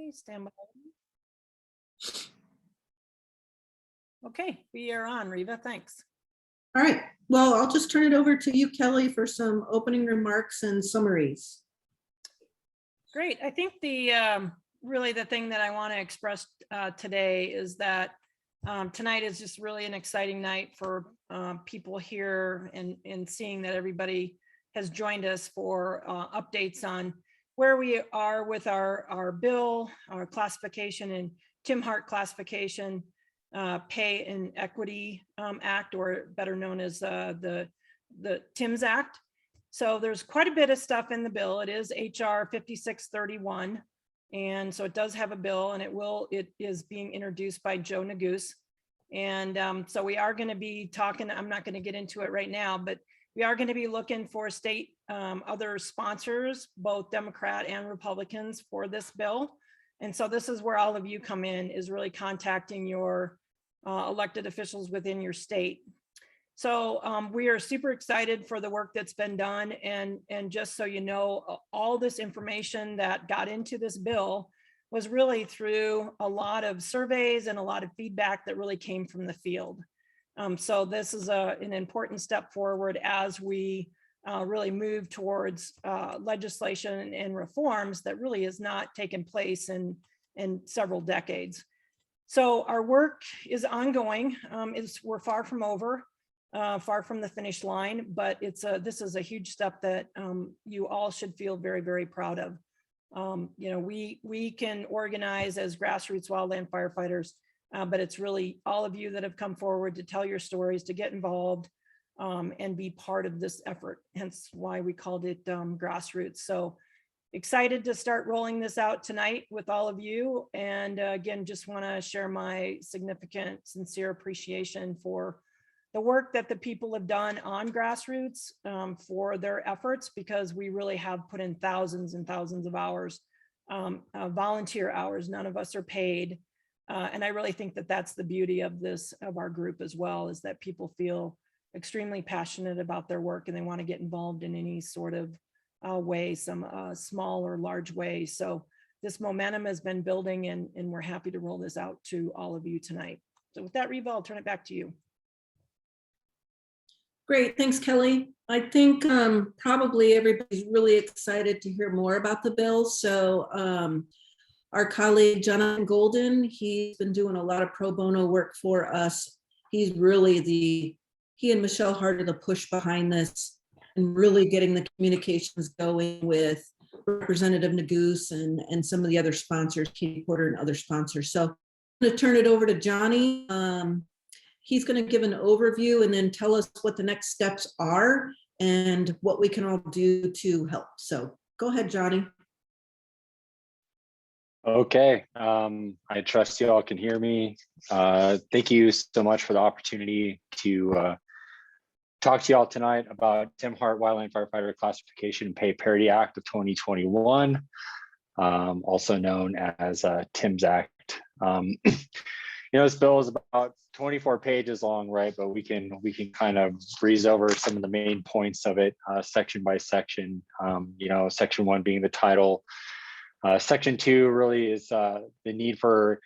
Okay, stand by. Okay, we are on, Reva, thanks. All right, well, I'll just turn it over to you, Kelly, for some opening remarks and summaries. Great, I think the really the thing that I want to express today is that tonight is just really an exciting night for people here and seeing that everybody has joined us for updates on where we are with our bill, our classification and Tim Hart classification, Pay and Equity Act, or better known as the TIMS Act. So there's quite a bit of stuff in the bill. It is HR 5631. And so it does have a bill, and it is being introduced by Joe Neguse. And so we are going to be talking, I'm not going to get into it right now, but we are going to be looking for state other sponsors, both Democrat and Republicans, for this bill. And so this is where all of you come in, is really contacting your elected officials within your state. So we are super excited for the work that's been done. And just so you know, all this information that got into this bill was really through a lot of surveys and a lot of feedback that really came from the field. So this is an important step forward as we really move towards legislation and reforms that really has not taken place in several decades. So our work is ongoing. We're far from over. Far from the finish line, but this is a huge step that you all should feel very, very proud of. You know, we can organize as Grassroots Wildland Firefighters, but it's really all of you that have come forward to tell your stories, to get involved and be part of this effort. Hence why we called it Grassroots. So excited to start rolling this out tonight with all of you. And again, just want to share my significant, sincere appreciation for the work that the people have done on Grassroots for their efforts, because we really have put in thousands and thousands of hours, volunteer hours. None of us are paid. And I really think that that's the beauty of our group as well, is that people feel extremely passionate about their work and they want to get involved in any sort of way, some small or large way. So this momentum has been building, and we're happy to roll this out to all of you tonight. So with that, Reva, I'll turn it back to you. Great, thanks, Kelly. I think probably everybody's really excited to hear more about the bill. So our colleague, Jonathan Golden, he's been doing a lot of pro bono work for us. He's really he and Michelle Hart are the push behind this and really getting the communications going with Representative Neguse and some of the other sponsors, Katie Porter and other sponsors. So I'm going to turn it over to Johnny. He's going to give an overview and then tell us what the next steps are and what we can all do to help. So go ahead, Johnny. Okay, I trust you all can hear me. Thank you so much for the opportunity to talk to you all tonight about Tim Hart Wildland Firefighter Classification and Pay Parity Act of 2021, also known as TIMS Act. You know, this bill is about 24 pages long, right? But we can kind of breeze over some of the main points of it, section by section. You know, section 1 being the title. Section 2 really is the need for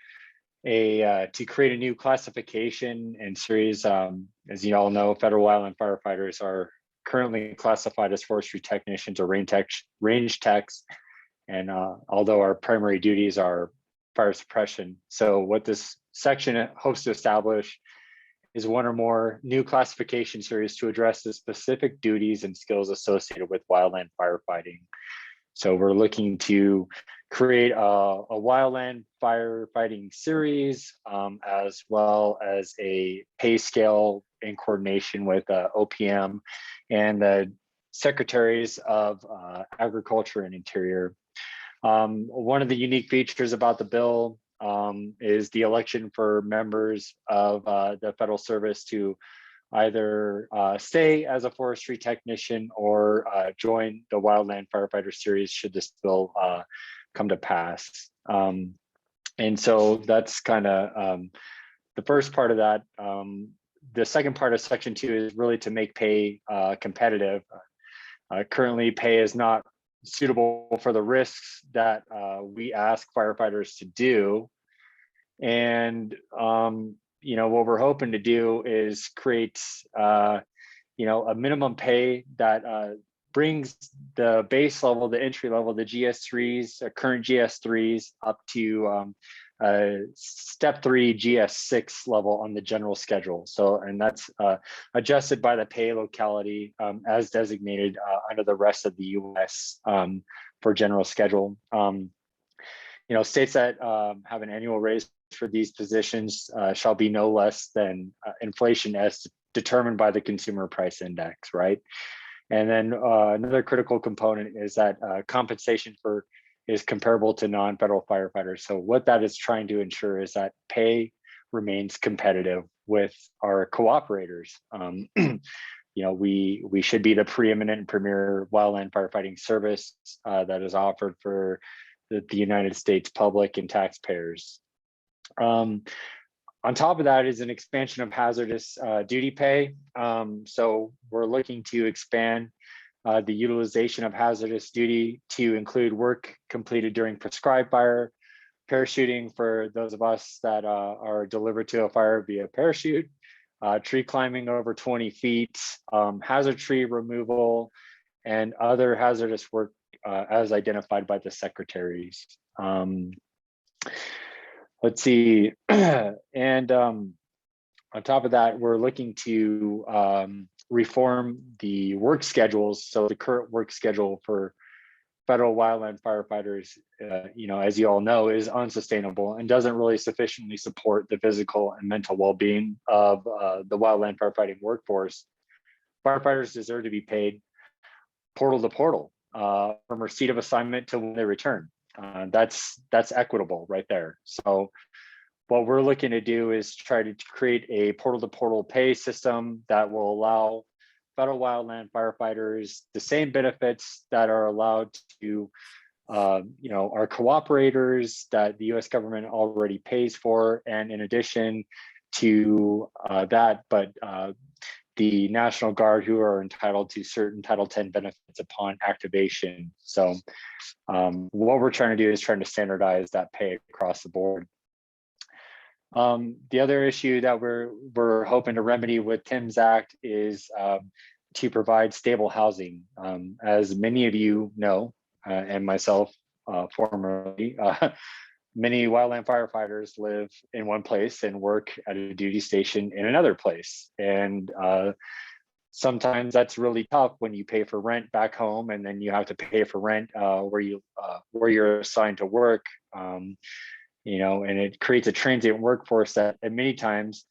to create a new classification and series. As you all know, federal wildland firefighters are currently classified as forestry technicians or range techs, and although our primary duties are fire suppression. So what this section hopes to establish is one or more new classification series to address the specific duties and skills associated with wildland firefighting. So we're looking to create a wildland firefighting series, as well as a pay scale in coordination with OPM and the Secretaries of Agriculture and Interior. One of the unique features about the bill is the election for members of the federal service to either stay as a forestry technician or join the Wildland Firefighter Series should this bill come to pass. And so that's kind of the first part of that. The second part of section 2 is really to make pay competitive. Currently, pay is not suitable for the risks that we ask firefighters to do. And what we're hoping to do is create a minimum pay that brings the base level, the entry level, the GS3s, current GS3s up to step 3 GS6 level on the general schedule. So, and that's adjusted by the pay locality as designated under the rest of the US for general schedule. States that have an annual raise for these positions shall be no less than inflation as determined by the consumer price index, right? And then another critical component is that compensation is comparable to non-federal firefighters. So what that is trying to ensure is that pay remains competitive with our cooperators. We should be the preeminent and premier wildland firefighting service that is offered for the United States public and taxpayers. On top of that is an expansion of hazardous duty pay. So we're looking to expand the utilization of hazardous duty to include work completed during prescribed fire, parachuting for those of us that are delivered to a fire via parachute, tree climbing over 20 feet, hazard tree removal, and other hazardous work as identified by the secretaries. Let's see, and on top of that, we're looking to reform the work schedules. So the current work schedule for federal wildland firefighters, as you all know, is unsustainable and doesn't really sufficiently support the physical and mental well-being of the wildland firefighting workforce. Firefighters deserve to be paid portal to portal from receipt of assignment to when they return. That's equitable right there. So what we're looking to do is try to create a portal to portal pay system that will allow federal wildland firefighters the same benefits that are allowed to our cooperators that the US government already pays for, and in addition to that, but the National Guard, who are entitled to certain Title 10 benefits upon activation. So what we're trying to do is trying to standardize that pay across the board. The other issue that we're hoping to remedy with Tim's Act is to provide stable housing. As many of you know, and myself formerly, many wildland firefighters live in one place and work at a duty station in another place. And sometimes that's really tough when you pay for rent back home and then you have to pay for rent where you're assigned to work. And it creates a transient workforce that at many times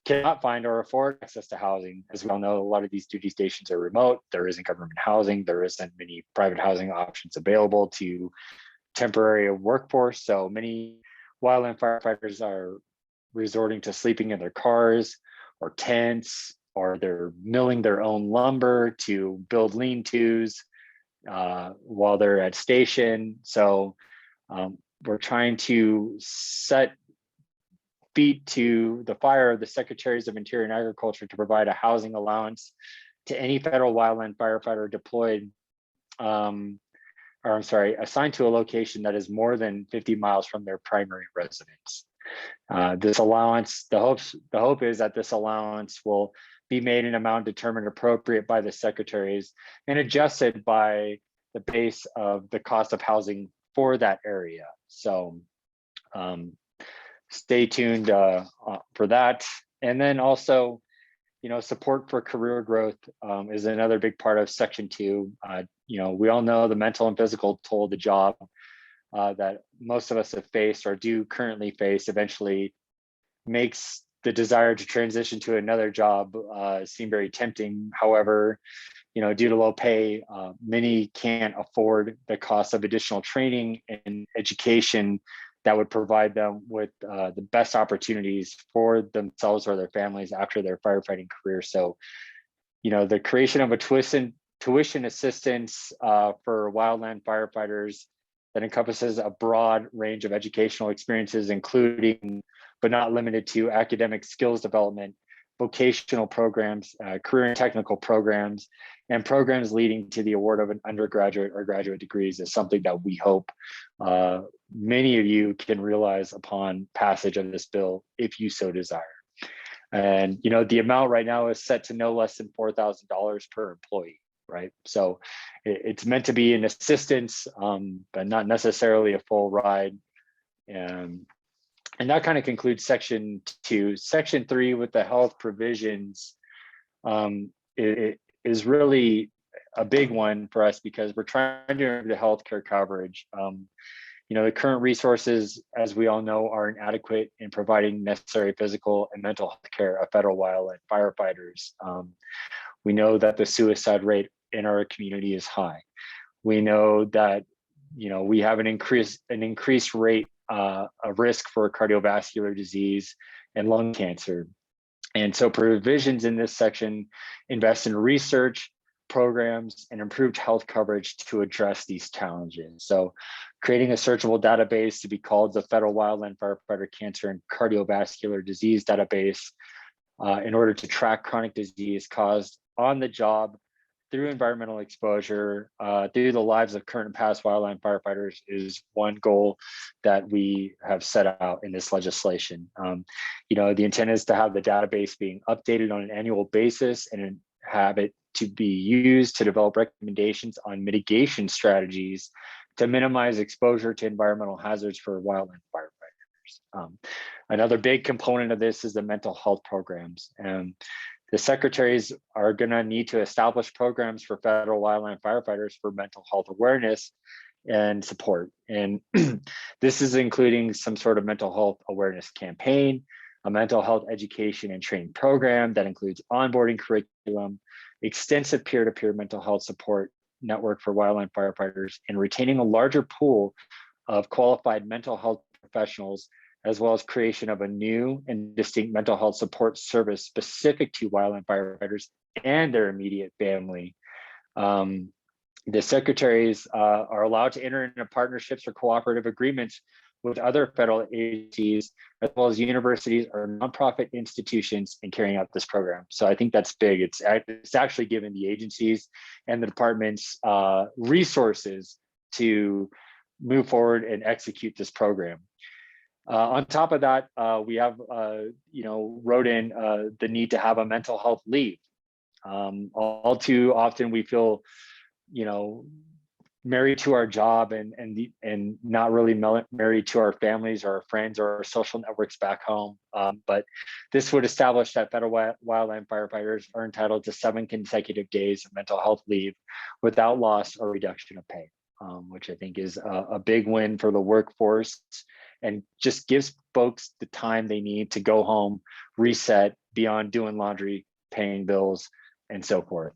cannot find or afford access to housing. As we all know, a lot of these duty stations are remote. There isn't government housing. There isn't many private housing options available to temporary workforce. So many wildland firefighters are resorting to sleeping in their cars or tents, or they're milling their own lumber to build lean-tos while they're at station. So we're trying to set feet to the fire of the Secretaries of Interior and Agriculture to provide a housing allowance to any federal wildland firefighter deployed, assigned to a location that is more than 50 miles from their primary residence. This allowance, the hope is that this allowance will be made an amount determined appropriate by the secretaries and adjusted by the base of the cost of housing for that area. So stay tuned for that. And then also, support for career growth is another big part of Section 2. We all know the mental and physical toll of the job that most of us have faced or do currently face eventually makes the desire to transition to another job seem very tempting. However, due to low pay, many can't afford the cost of additional training and education that would provide them with the best opportunities for themselves or their families after their firefighting career. So, the creation of a tuition assistance for wildland firefighters that encompasses a broad range of educational experiences, including but not limited to academic skills development, vocational programs, career and technical programs, and programs leading to the award of an undergraduate or graduate degrees is something that we hope many of you can realize upon passage of this bill, if you so desire. And the amount right now is set to no less than $4,000 per employee, right? So it's meant to be an assistance, but not necessarily a full ride. And that kind of concludes section 2. Section 3 with the health provisions it is really a big one for us because we're trying to improve the healthcare coverage. The current resources, as we all know, are inadequate in providing necessary physical and mental health care of federal wildland firefighters. We know that the suicide rate in our community is high. We know that we have an increased rate of risk for cardiovascular disease and lung cancer. And so provisions in this section invest in research, programs, and improved health coverage to address these challenges. So creating a searchable database to be called the Federal Wildland Firefighter Cancer and Cardiovascular Disease Database in order to track chronic disease caused on the job through environmental exposure, through the lives of current and past wildland firefighters is one goal that we have set out in this legislation. The intent is to have the database being updated on an annual basis and have it to be used to develop recommendations on mitigation strategies to minimize exposure to environmental hazards for wildland firefighters. Another big component of this is the mental health programs. The secretaries are going to need to establish programs for federal wildland firefighters for mental health awareness and support. And this is including some sort of mental health awareness campaign, a mental health education and training program that includes onboarding curriculum, extensive peer-to-peer mental health support network for wildland firefighters, and retaining a larger pool of qualified mental health professionals, as well as creation of a new and distinct mental health support service specific to wildland firefighters and their immediate family. The secretaries are allowed to enter into partnerships or cooperative agreements with other federal agencies, as well as universities or nonprofit institutions in carrying out this program. So I think that's big. It's actually given the agencies and the departments resources to move forward and execute this program. On top of that, we have, wrote in the need to have a mental health leave. All too often we feel, married to our job and not really married to our families or our friends or our social networks back home. But this would establish that federal wildland firefighters are entitled to 7 consecutive days of mental health leave without loss or reduction of pay, which I think is a big win for the workforce and just gives folks the time they need to go home, reset beyond doing laundry, paying bills, and so forth.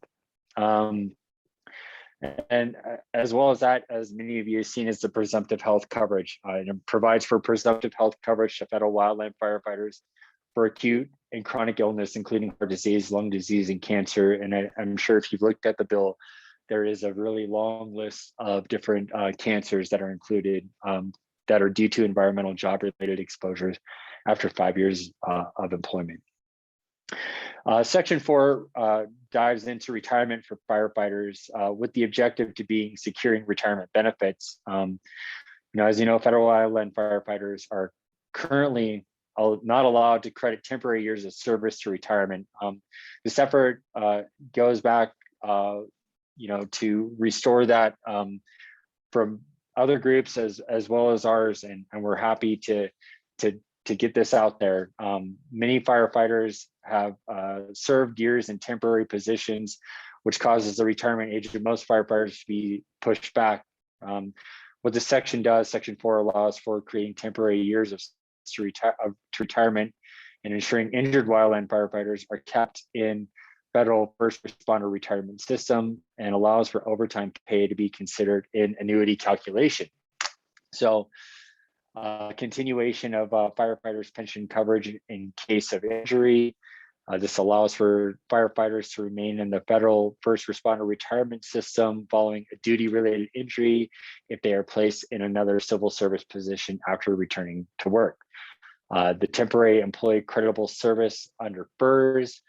And as well as that, as many of you have seen, is the presumptive health coverage. It provides for presumptive health coverage to federal wildland firefighters for acute and chronic illness, including heart disease, lung disease, and cancer. And I'm sure if you've looked at the bill, there is a really long list of different cancers that are included that are due to environmental job-related exposures after 5 years of employment. Section 4 dives into retirement for firefighters with the objective to being securing retirement benefits. As you know, federal wildland firefighters are currently not allowed to credit temporary years of service to retirement. This effort goes back, to restore that from other groups as well as ours, and we're happy to get this out there. Many firefighters have served years in temporary positions, which causes the retirement age of most firefighters to be pushed back. What this section does, Section 4 allows for creating temporary years of retirement and ensuring injured wildland firefighters are kept in federal first responder retirement system and allows for overtime pay to be considered in annuity calculation. So continuation of firefighters pension coverage in case of injury. This allows for firefighters to remain in the federal first responder retirement system following a duty related injury if they are placed in another civil service position after returning to work. the temporary employee creditable service under FERS,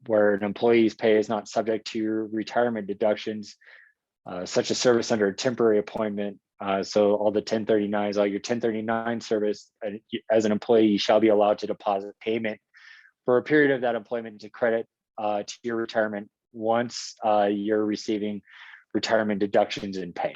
where an employee's pay is not subject to retirement deductions, such a service under a temporary appointment. So all the 1039s, all your 1039 service as an employee, you shall be allowed to deposit payment for a period of that employment to credit to your retirement once you're receiving retirement deductions in pay.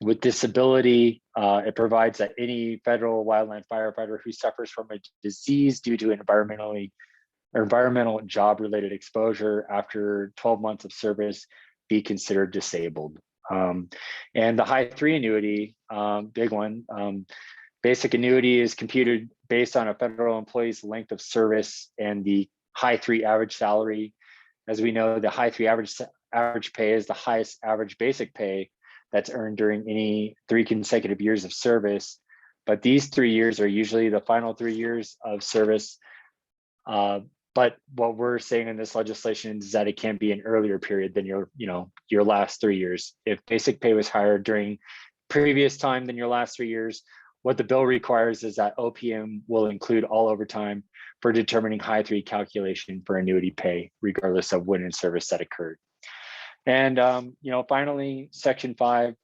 With disability, it provides that any federal wildland firefighter who suffers from a disease due to environmental job-related exposure after 12 months of service be considered disabled. And the high 3 annuity, big one, basic annuity is computed based on a federal employee's length of service and the high 3 average salary. As we know, the high 3 average pay is the highest average basic pay that's earned during any 3 consecutive years of service. But these 3 years are usually the final 3 years of service. But what we're saying in this legislation is that it can be an earlier period than your last 3 years. If basic pay was higher during previous time than your last 3 years, what the bill requires is that OPM will include all overtime for determining high 3 calculation for annuity pay, regardless of when in service that occurred. And finally, Section 5,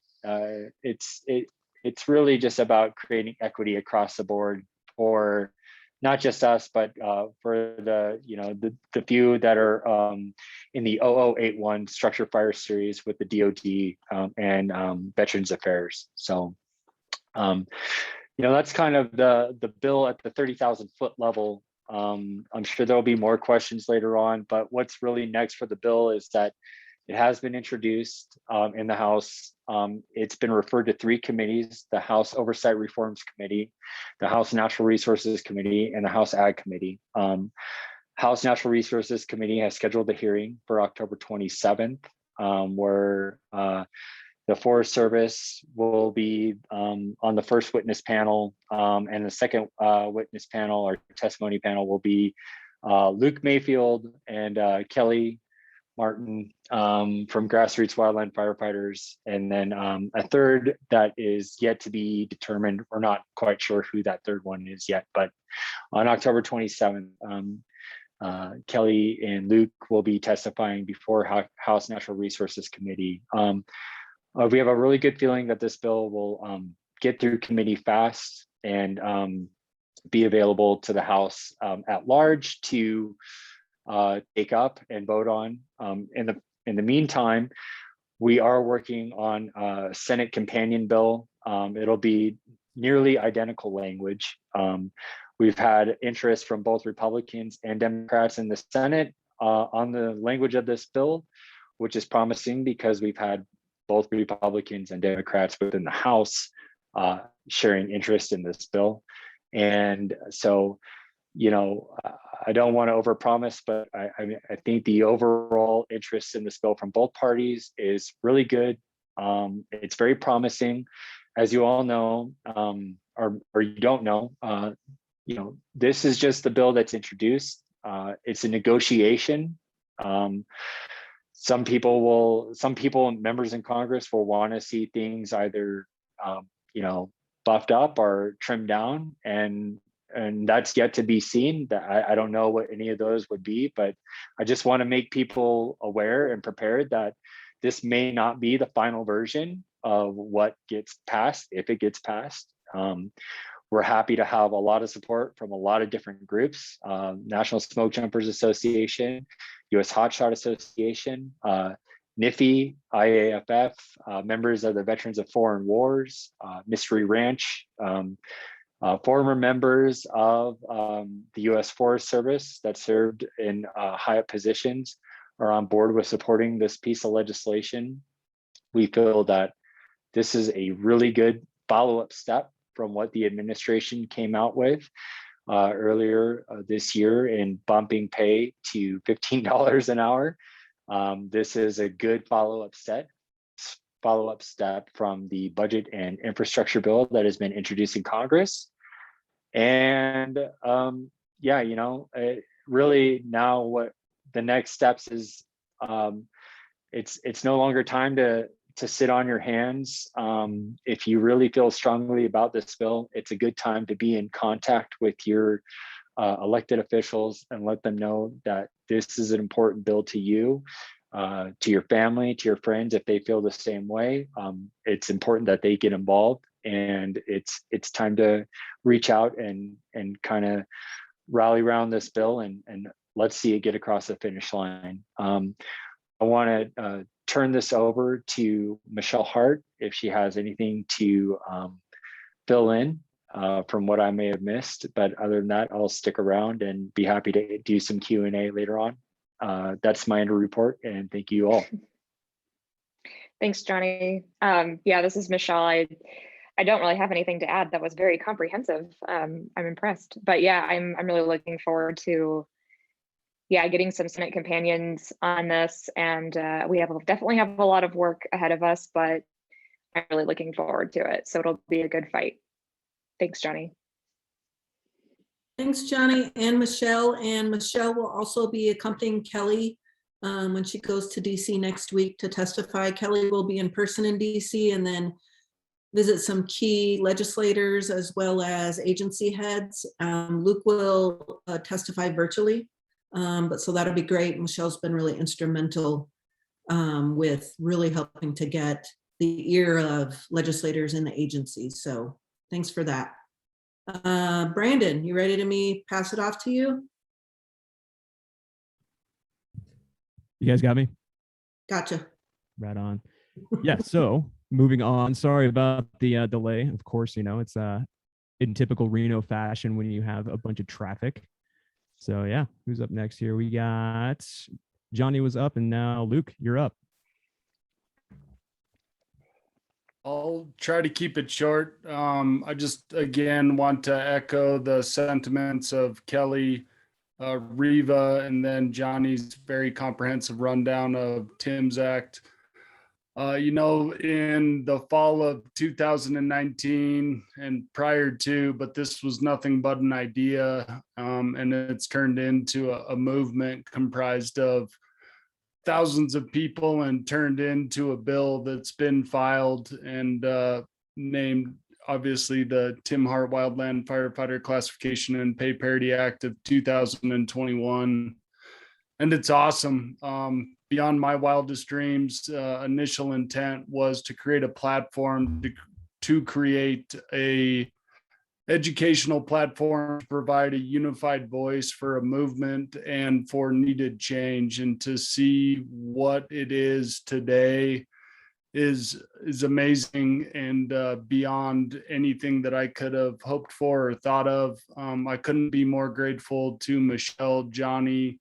it's really just about creating equity across the board for not just us, but for the few that are in the 0081 Structure Fire Series with the DoD and Veterans Affairs. So, that's kind of the bill at the 30,000 foot level. I'm sure there'll be more questions later on, but what's really next for the bill is that it has been introduced in the House. It's been referred to 3 committees: the House Oversight Reforms Committee, the House Natural Resources Committee, and the House Ag Committee. House Natural Resources Committee has scheduled a hearing for October 27th, where the Forest Service will be on the first witness panel, and the second witness panel or testimony panel will be Luke Mayfield and Kelly Martin from Grassroots Wildland Firefighters, and then a third that is yet to be determined. We're not quite sure who that third one is yet, but on October 27th, Kelly and Luke will be testifying before House Natural Resources Committee. We have a really good feeling that this bill will get through committee fast and be available to the House at large to take up and vote on. In the meantime, we are working on a Senate companion bill. It'll be nearly identical language. We've had interest from both Republicans and Democrats in the Senate on the language of this bill, which is promising because we've had both Republicans and Democrats within the House sharing interest in this bill. And so, I don't want to overpromise, but I think the overall interest in this bill from both parties is really good. It's very promising. As you all know, or you don't know, this is just the bill that's introduced. It's a negotiation. Some people, members in Congress will want to see things either, buffed up or trimmed down, and that's yet to be seen. I don't know what any of those would be, but I just want to make people aware and prepared that this may not be the final version of what gets passed, if it gets passed. We're happy to have a lot of support from a lot of different groups: National Smoke Jumpers Association, U.S. Hotshot Association, NIFI, IAFF, members of the Veterans of Foreign Wars, Mystery Ranch, former members of the U.S. Forest Service that served in high up positions are on board with supporting this piece of legislation. We feel that this is a really good follow-up step from what the administration came out with earlier this year in bumping pay to $15 an hour. This is a good follow-up step from the budget and infrastructure bill that has been introduced in Congress. And really now what the next steps is, it's no longer time to to sit on your hands. If you really feel strongly about this bill, it's a good time to be in contact with your elected officials and let them know that this is an important bill to you, to your family, to your friends. If they feel the same way, it's important that they get involved, and it's time to reach out and kind of rally around this bill and let's see it get across the finish line. I want to turn this over to Michelle Hart if she has anything to fill in from what I may have missed. But other than that, I'll stick around and be happy to do some Q&A later on. That's my end report, and thank you all. Thanks, Johnny. Yeah, this is Michelle. I don't really have anything to add. That was very comprehensive. I'm impressed. But yeah, I'm really looking forward to getting some Senate companions on this, and we definitely have a lot of work ahead of us, but I'm really looking forward to it. So it'll be a good fight. Thanks, Johnny. Thanks, Johnny and Michelle. And Michelle will also be accompanying Kelly when she goes to DC next week to testify. Kelly will be in person in DC and then visit some key legislators as well as agency heads. Luke will testify virtually, but so that'll be great. Michelle's been really instrumental with really helping to get the ear of legislators in the agencies. So thanks for that. Brandon, you ready to pass it off to you? You guys got me? Gotcha. Right on. Yeah, so moving on. Sorry about the delay. Of course, it's in typical Reno fashion when you have a bunch of traffic. So yeah, who's up next here? We got Johnny was up, and now Luke, you're up. I'll try to keep it short. I just, again, want to echo the sentiments of Kelly, Riva, and then Johnny's very comprehensive rundown of Tim's Act. In the fall of 2019 and prior to, but this was nothing but an idea, and it's turned into a movement comprised of thousands of people and turned into a bill that's been filed and named, obviously, the Tim Hart Wildland Firefighter Classification and Pay Parity Act of 2021. And it's awesome. Beyond my wildest dreams, initial intent was to create a platform to create a educational platform to provide a unified voice for a movement and for needed change. And to see what it is today is amazing and beyond anything that I could have hoped for or thought of. I couldn't be more grateful to Michelle, Johnny,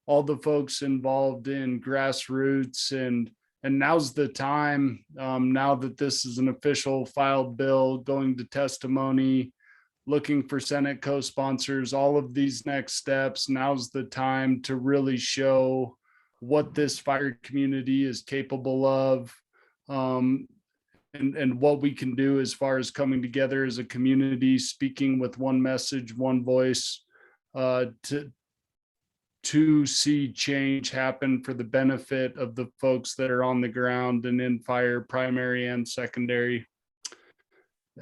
all the folks involved in Grassroots, and now's the time, now that this is an official filed bill going to testimony, looking for Senate co-sponsors, all of these next steps. Now's the time to really show what this fire community is capable of, and what we can do as far as coming together as a community, speaking with one message, one voice, to see change happen for the benefit of the folks that are on the ground and in fire, primary and secondary.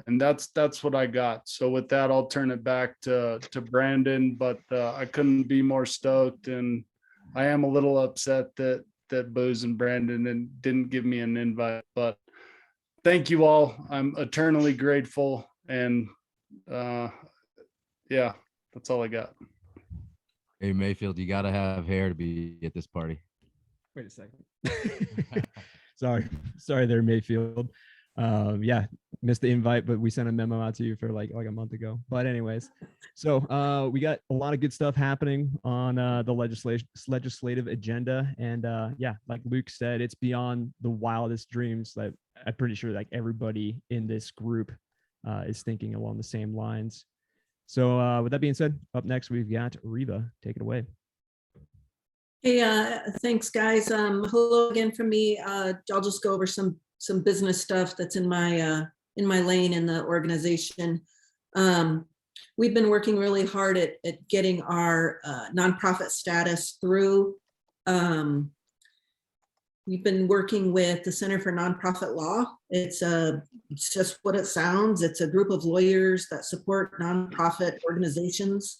And that's what I got. So with that, I'll turn it back to Brandon, but I couldn't be more stoked, and I am a little upset that Booz and Brandon didn't give me an invite, but thank you all. I'm eternally grateful, and yeah, that's all I got. Hey, Mayfield, you got to have hair to be at this party. Wait a second. Sorry there, Mayfield. Yeah, missed the invite, but we sent a memo out to you for like a month ago. But anyways, so we got a lot of good stuff happening on the legislative agenda, and yeah, like Luke said, it's beyond the wildest dreams. That I'm pretty sure like everybody in this group is thinking along the same lines. So with that being said, up next we've got Riva. Take it away. Hey, thanks guys. Hello again from me. I'll just go over some business stuff that's in my lane in the organization. We've been working really hard at getting our nonprofit status through. we've been working with the Center for Nonprofit Law. It's just what it sounds. It's a group of lawyers that support nonprofit organizations.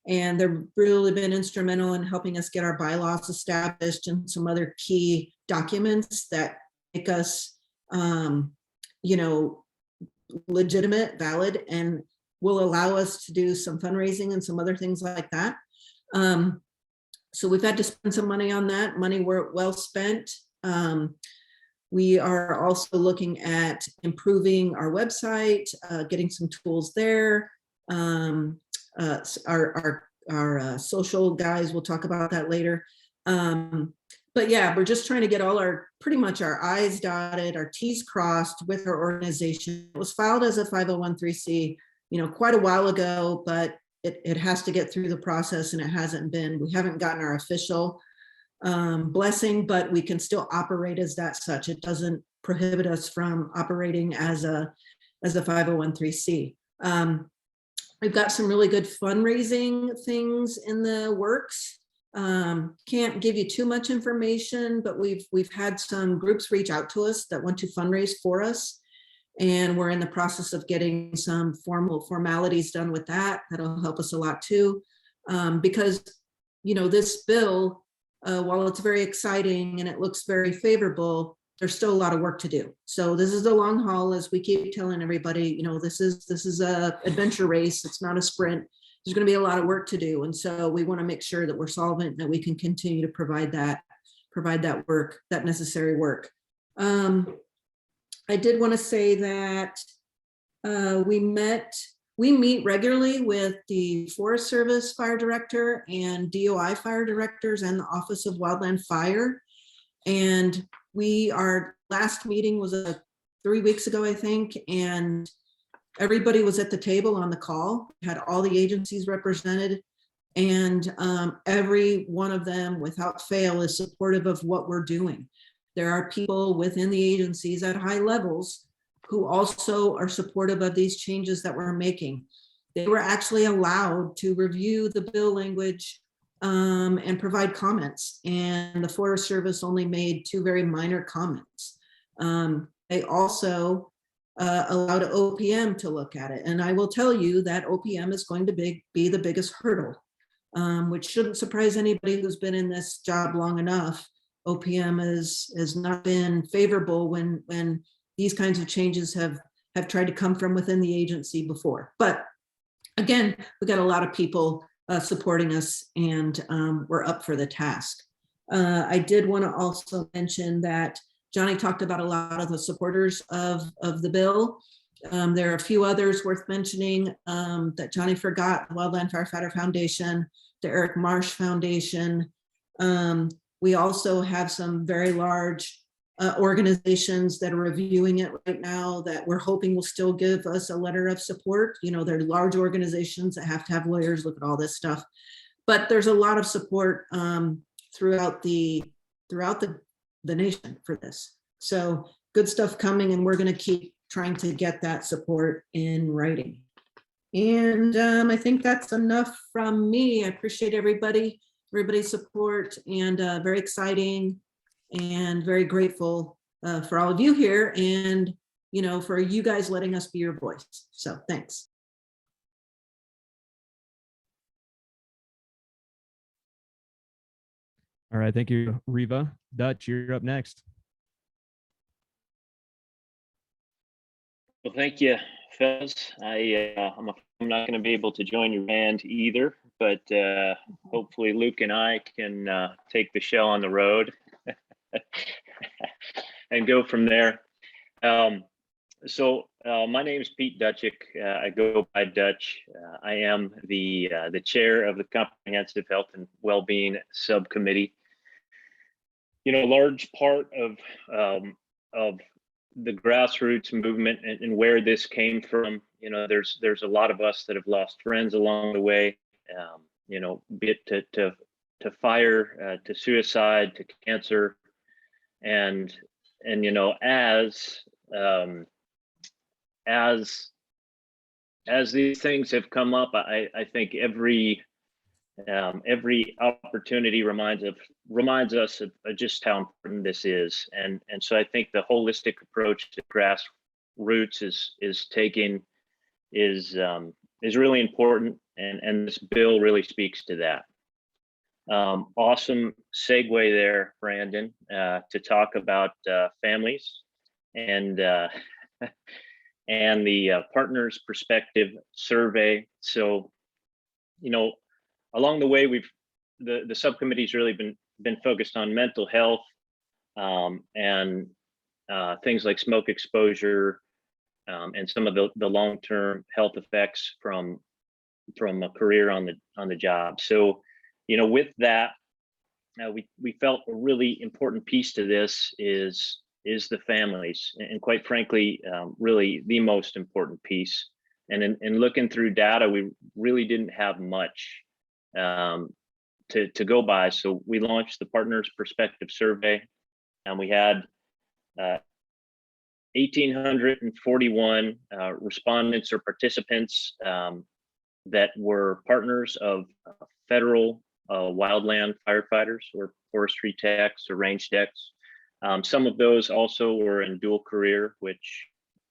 And they've really been instrumental in helping us get our bylaws established and some other key documents that make us, legitimate, valid, and will allow us to do some fundraising and some other things like that. So we've had to spend some money on that. Money well spent. We are also looking at improving our website, getting some tools there. Our social guys, we'll talk about that later. But yeah, we're just trying to get pretty much our I's dotted, our T's crossed with our organization. It was filed as a 501(c), quite a while ago, but it has to get through the process, and we haven't gotten our official blessing, but we can still operate as that such. It doesn't prohibit us from operating as a 501(c). We've got some really good fundraising things in the works. Can't give you too much information, but we've had some groups reach out to us that want to fundraise for us. And we're in the process of getting some formalities done with that. That'll help us a lot too. Because, this bill, while it's very exciting and it looks very favorable, there's still a lot of work to do. So this is the long haul, as we keep telling everybody, this is a adventure race. It's not a sprint. There's going to be a lot of work to do. And so we want to make sure that we're solvent, that we can continue to provide that work, that necessary work. I did want to say that we meet regularly with the Forest Service Fire Director and DOI Fire Directors and the Office of Wildland Fire. And our last meeting was 3 weeks ago, I think, and everybody was at the table on the call, had all the agencies represented, and every one of them without fail is supportive of what we're doing. There are people within the agencies at high levels who also are supportive of these changes that we're making. They were actually allowed to review the bill language and provide comments. And the Forest Service only made 2 very minor comments. They also allowed OPM to look at it. And I will tell you that OPM is going to be the biggest hurdle, which shouldn't surprise anybody who's been in this job long enough. OPM has not been favorable when these kinds of changes have tried to come from within the agency before. But again, we got a lot of people supporting us, and we're up for the task. I did want to also mention that Johnny talked about a lot of the supporters of the bill. There are a few others worth mentioning that Johnny forgot: the Wildland Firefighter Foundation, the Eric Marsh Foundation. We also have some very large organizations that are reviewing it right now that we're hoping will still give us a letter of support. They're large organizations that have to have lawyers look at all this stuff, but there's a lot of support throughout the nation for this. So good stuff coming, and we're going to keep trying to get that support in writing. And I think that's enough from me. I appreciate everybody's support, and very exciting and very grateful for all of you here, and for you guys letting us be your voice. So thanks. All right, thank you, Riva. Dutch, you're up next. Well, thank you, fellas. I'm not going to be able to join your band either, but hopefully Luke and I can take the show on the road and go from there. So my name is Pete Dutchick. I go by Dutch. I am the chair of the Comprehensive Health and Wellbeing Subcommittee. A large part of the grassroots movement and where this came from, there's a lot of us that have lost friends along the way, be it to fire, to suicide, to cancer, and as these things have come up, I think every every opportunity reminds us of just how important this is. And so I think the holistic approach to Grassroots is taking is really important, and this bill really speaks to that. Awesome segue there, Brandon, to talk about families and and the Partners Perspective Survey. So, along the way, the subcommittee's really been focused on mental health and things like smoke exposure and some of the long-term health effects from a career on the job. So, with that, we felt a really important piece to this is the families, and quite frankly, really the most important piece. And in looking through data, we really didn't have much to go by. So we launched the Partners Perspective Survey, and we had 1,841 respondents or participants that were partners of federal wildland firefighters or forestry techs or range techs. Some of those also were in dual career, which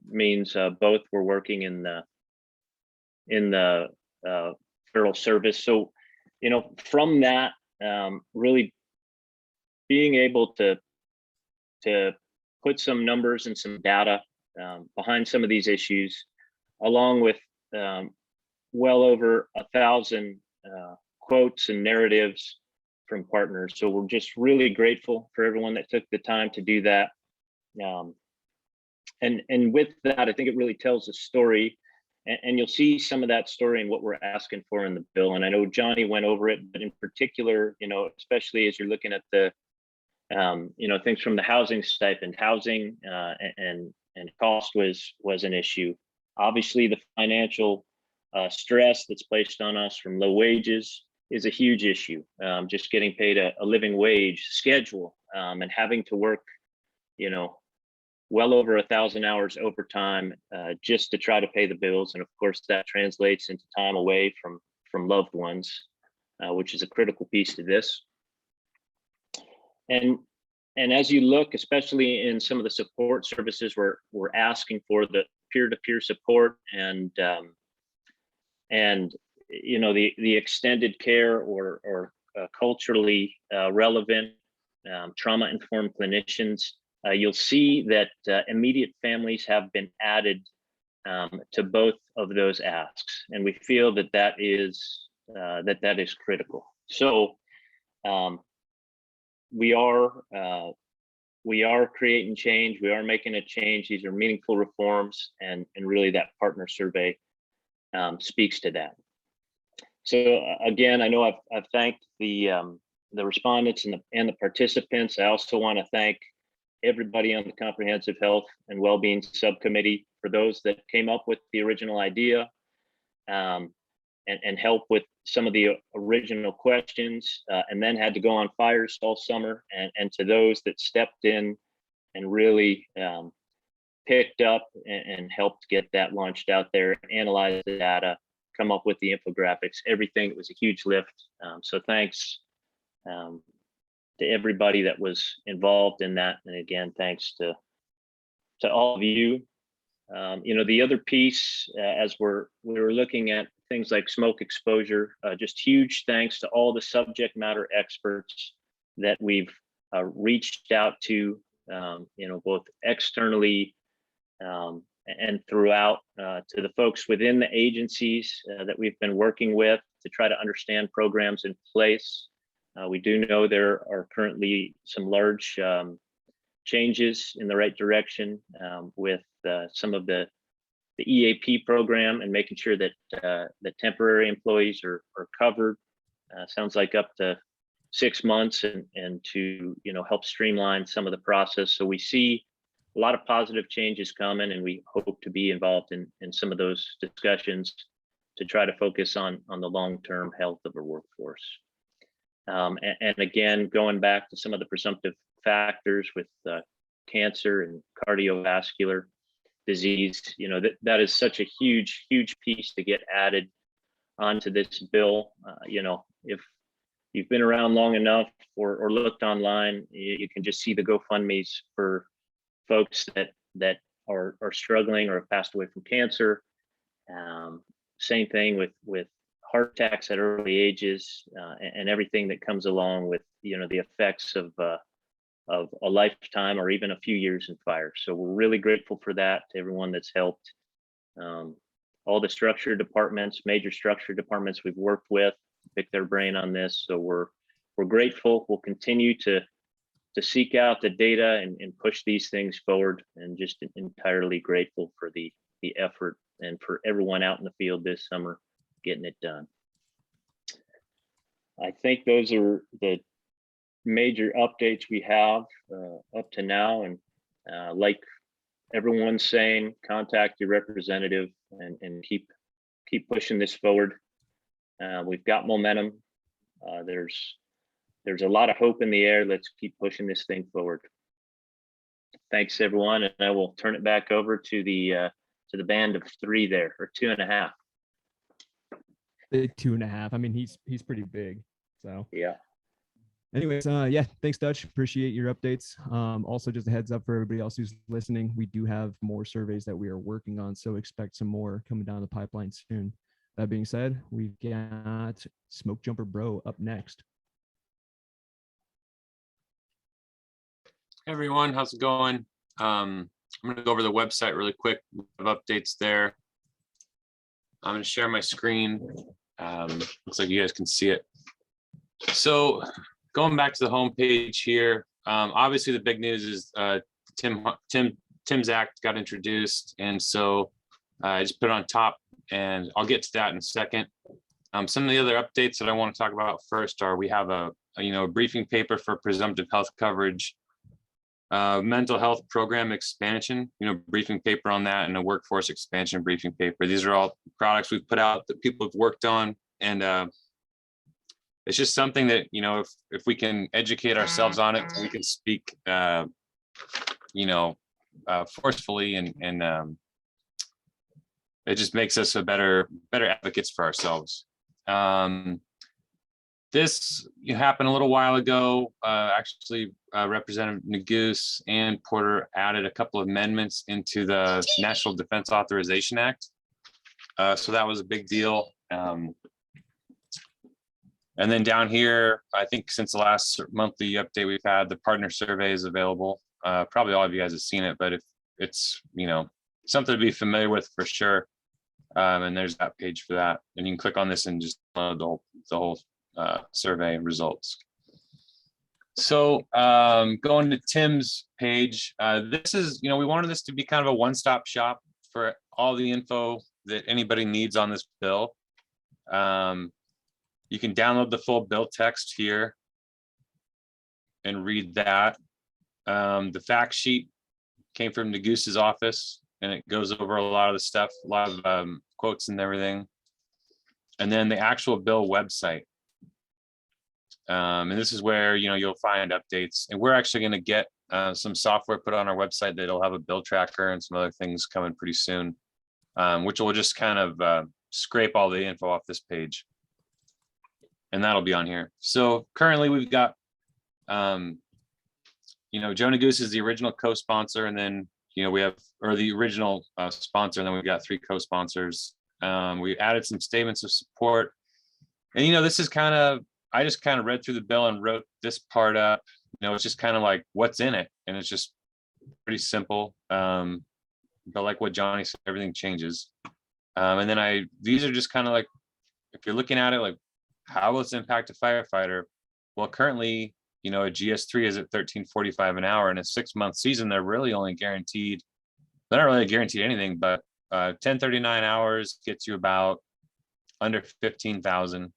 means both were working in the federal service. So, from that, really being able to put some numbers and some data behind some of these issues, along with well over 1,000 quotes and narratives from partners. So we're just really grateful for everyone that took the time to do that. And with that, I think it really tells a story, and you'll see some of that story in what we're asking for in the bill. And I know Johnny went over it, but in particular, especially as you're looking at the things from the housing stipend, housing and cost was an issue. Obviously, the financial stress that's placed on us from low wages is a huge issue. Just getting paid a living wage schedule and having to work, well over 1,000 hours overtime just to try to pay the bills. And of course, that translates into time away from loved ones, which is a critical piece to this. And as you look, especially in some of the support services, we're asking for the peer-to-peer support and the extended care or culturally relevant trauma-informed clinicians. You'll see that immediate families have been added to both of those asks, and we feel that is critical. So we are creating change. We are making a change. These are meaningful reforms, and really that partner survey speaks to that. So again, I know I've thanked the respondents and the participants. I also want to thank everybody on the Comprehensive Health and Wellbeing Subcommittee for those that came up with the original idea and help with some of the original questions and then had to go on fires all summer, and to those that stepped in and really picked up and helped get that launched out there, analyze the data, come up with the infographics, everything. It was a huge lift. So thanks to everybody that was involved in that. And again, thanks to all of you. The other piece, as we were looking at things like smoke exposure, just huge thanks to all the subject matter experts that we've reached out to, both externally and throughout, to the folks within the agencies that we've been working with to try to understand programs in place. We do know there are currently some large changes in the right direction with some of the EAP program and making sure that the temporary employees are covered. Sounds like up to 6 months, and to help streamline some of the process. So we see a lot of positive changes coming, and we hope to be involved in some of those discussions to try to focus on the long-term health of our workforce. And again, going back to some of the presumptive factors with cancer and cardiovascular disease, that is such a huge piece to get added onto this bill. If you've been around long enough or looked online, you can just see the GoFundMe's for folks that are struggling or have passed away from cancer. Same thing with heart attacks at early ages, and everything that comes along with the effects of a lifetime or even a few years in fire. So we're really grateful for that, to everyone that's helped. All the structure departments, major structure departments we've worked with, pick their brain on this. So we're grateful. We'll continue to seek out the data and push these things forward, and just entirely grateful for the effort and for everyone out in the field this summer getting it done. I think those are the major updates we have up to now. And like everyone's saying, contact your representative and keep pushing this forward. We've got momentum. There's a lot of hope in the air. Let's keep pushing this thing forward. Thanks, everyone, and I will turn it back over to the band of three there, or 2.5. Big 2.5. I mean, he's pretty big. So yeah. Anyways, yeah, thanks, Dutch. Appreciate your updates. Also, just a heads up for everybody else who's listening, we do have more surveys that we are working on, so expect some more coming down the pipeline soon. That being said, we've got Smoke Jumper Bro up next. Hey everyone, how's it going? I'm going to go over the website really quick. We have updates there. I'm going to share my screen. Looks like you guys can see it. So going back to the home page here, obviously the big news is Tim's Act got introduced, and so I just put it on top, and I'll get to that in a second. Some of the other updates that I want to talk about first are we have a briefing paper for presumptive health coverage, mental health program expansion, briefing paper on that, and a workforce expansion briefing paper. These are all products we've put out that people have worked on, and it's just something that, if we can educate ourselves on it, we can speak, forcefully, and it just makes us a better advocates for ourselves. This happened a little while ago. Actually, Representative Neguse and Porter added a couple of amendments into the National Defense Authorization Act. So that was a big deal. And then down here, I think since the last monthly update we've had, the partner survey is available. Probably all of you guys have seen it, but if it's, something to be familiar with for sure. And there's that page for that. And you can click on this and just download the whole survey results. So going to Tim's page, this is, we wanted this to be kind of a one-stop shop for all the info that anybody needs on this bill. You can download the full bill text here and read that. The fact sheet came from Neguse's office, and it goes over a lot of the stuff, a lot of quotes and everything. And then the actual bill website. And this is where, you'll find updates. And we're actually going to get some software put on our website that'll have a bill tracker and some other things coming pretty soon, which will just kind of scrape all the info off this page. And that'll be on here. So currently we've got, Joe Neguse is the original co-sponsor, and then, we have, or the original sponsor, and then we've got 3 co-sponsors. We added some statements of support. And, this is kind of, I just kind of read through the bill and wrote this part up. It's just kind of like what's in it. And it's just pretty simple. But like what Johnny said, everything changes. And then these are just kind of like, if you're looking at it, like, how will this impact a firefighter? Well, currently, a GS3 is at $13.45 an hour. In a 6-month season, they're really only guaranteed, they're not really guaranteed anything, but 1039 hours gets you about under 15,000.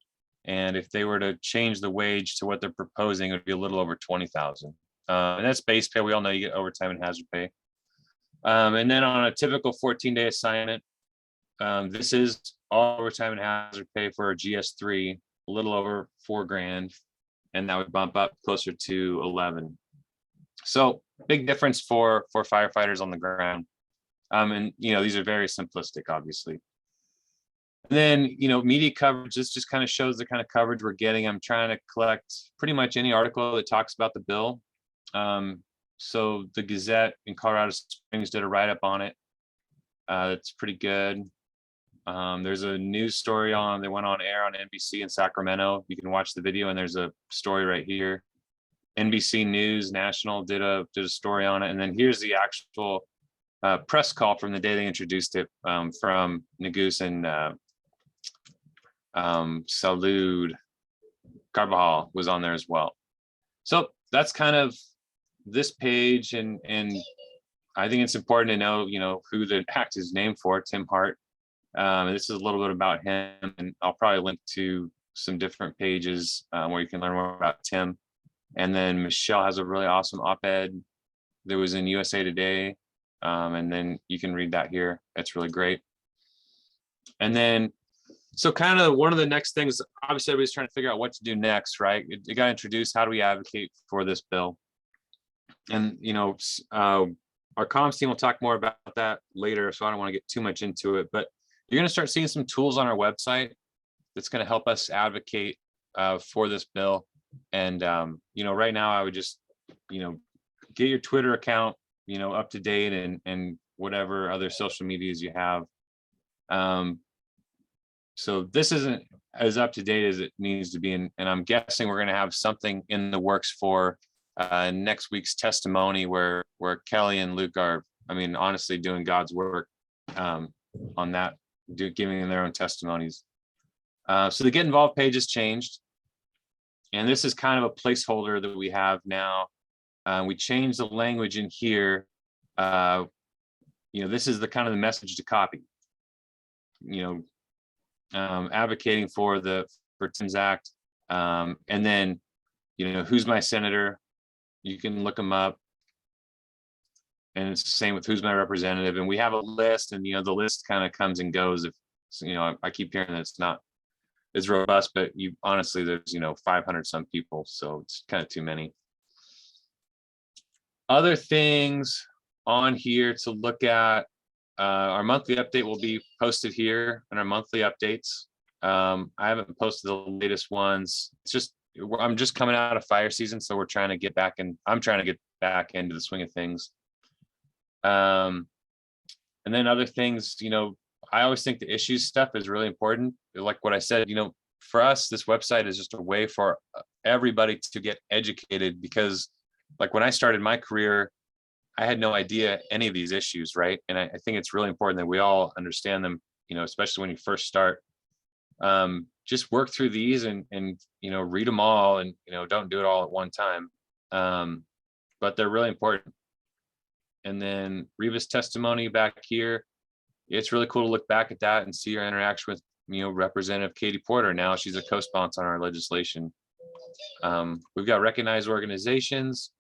And if they were to change the wage to what they're proposing, it would be a little over 20,000. And that's base pay. We all know you get overtime and hazard pay. And then on a typical 14-day assignment, this is all overtime and hazard pay for a GS3, a little over $4,000, and that would bump up closer to 11. So big difference for firefighters on the ground. And these are very simplistic, obviously. And then, you know, media coverage, this just kind of shows the kind of coverage we're getting. I'm trying to collect pretty much any article that talks about the bill. So the Gazette in Colorado Springs did a write-up on it. It's pretty good. There's a news story they went on air on NBC in Sacramento. You can watch the video, and there's a story right here. NBC News National did a story on it. And then here's the actual press call from the day they introduced it, from Negus and Salud Carvajal was on there as well. So that's kind of this page, and I think it's important to know, you know, who the act is named for, Tim Hart. This is a little bit about him, and I'll probably link to some different pages where you can learn more about Tim. And then Michelle has a really awesome op-ed that was in USA Today, and then you can read that here. It's really great. And then, so kind of one of the next things, obviously everybody's trying to figure out what to do next, right? It got introduced, how do we advocate for this bill? And, you know, our comms team will talk more about that later, so I don't want to get too much into it, but you're going to start seeing some tools on our website that's going to help us advocate for this bill. And, you know, right now I would just, you know, get your Twitter account, you know, up to date, and whatever other social medias you have. So this isn't as up to date as it needs to be. And I'm guessing we're going to have something in the works for next week's testimony where Kelly and Luke are, I mean, honestly doing God's work on that, giving their own testimonies. So the Get Involved page has changed. And this is kind of a placeholder that we have now. We changed the language in here. You know, this is the kind of the message to copy. You know, advocating for Tim's Act, and then, you know, who's my senator? You can look them up, and it's the same with who's my representative. And we have a list, and you know, the list kind of comes and goes. If you know, I keep hearing that it's not as robust, but you honestly, there's, you know, 500 some people, so it's kind of too many. Other things on here to look at. Our monthly update will be posted here in our monthly updates. I haven't posted the latest ones. It's just, I'm just coming out of fire season, so we're trying to get back in. I'm trying to get back into the swing of things. And then other things, you know, I always think the issues stuff is really important. Like what I said, you know, for us, this website is just a way for everybody to get educated, because like when I started my career, I had no idea any of these issues, right? And I think it's really important that we all understand them, you know, especially when you first start. Just work through these and you know, read them all, and you know, don't do it all at one time. But they're really important. And then Reva's testimony back here, it's really cool to look back at that and see your interaction with, you know, Representative Katie Porter. Now she's a co-sponsor on our legislation. We've got recognized organizations.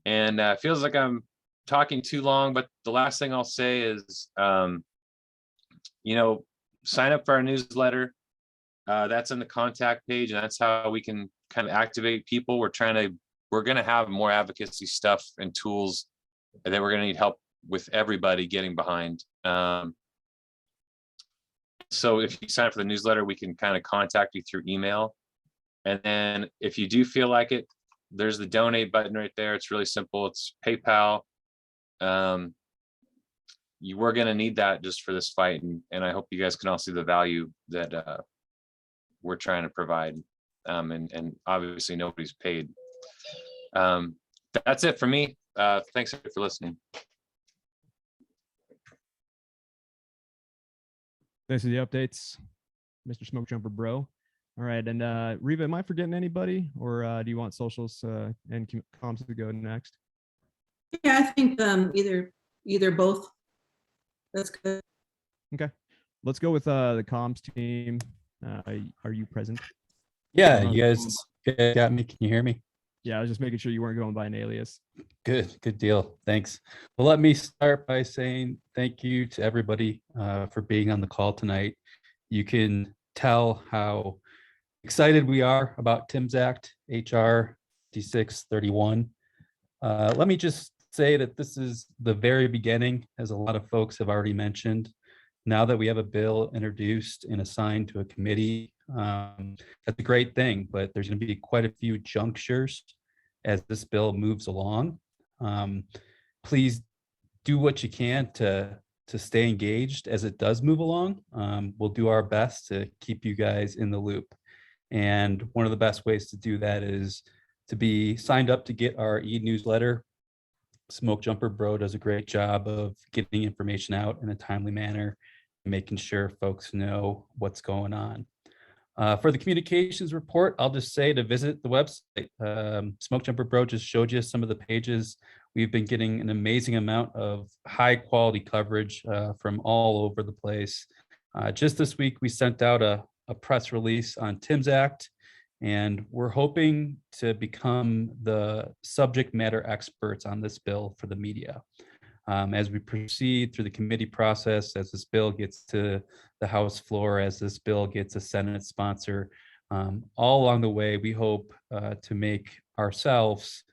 And it feels like I'm talking too long, but the last thing I'll say is, you know, sign up for our newsletter. That's in the contact page, and that's how we can kind of activate people. We're going to have more advocacy stuff and tools that we're going to need help with everybody getting behind. So if you sign up for the newsletter, we can kind of contact you through email. And then if you do feel like it, there's the donate button right there. It's really simple. It's PayPal. You were going to need that just for this fight. And I hope you guys can all see the value that we're trying to provide. And obviously nobody's paid. That's it for me. Thanks for listening. Thanks for the updates, Mr. Smoke Jumper Bro. All right, and Reva, am I forgetting anybody, or do you want socials and comms to go next? Yeah, I think either both. That's good. Okay, let's go with the comms team. Are you present? Yeah, you guys got me. Can you hear me? Yeah, I was just making sure you weren't going by an alias. Good deal. Thanks. Well, let me start by saying thank you to everybody for being on the call tonight. You can tell how excited we are about Tim's Act, HR 5631. Let me just say that this is the very beginning, as a lot of folks have already mentioned. now that we have a bill introduced and assigned to a committee, that's a great thing, but there's going to be quite a few junctures as this bill moves along. Please do what you can to stay engaged as it does move along. We'll do our best to keep you guys in the loop. And one of the best ways to do that is to be signed up to get our e-newsletter. Smoke Jumper Bro does a great job of getting information out in a timely manner, making sure folks know what's going on. For the communications report, I'll just say to visit the website. Smoke Jumper Bro just showed you some of the pages. We've been getting an amazing amount of high quality coverage from all over the place. Just this week, we sent out a press release on Tim's Act, and we're hoping to become the subject matter experts on this bill for the media. As we proceed through the committee process, as this bill gets to the House floor, as this bill gets a Senate sponsor, all along the way, we hope to make ourselves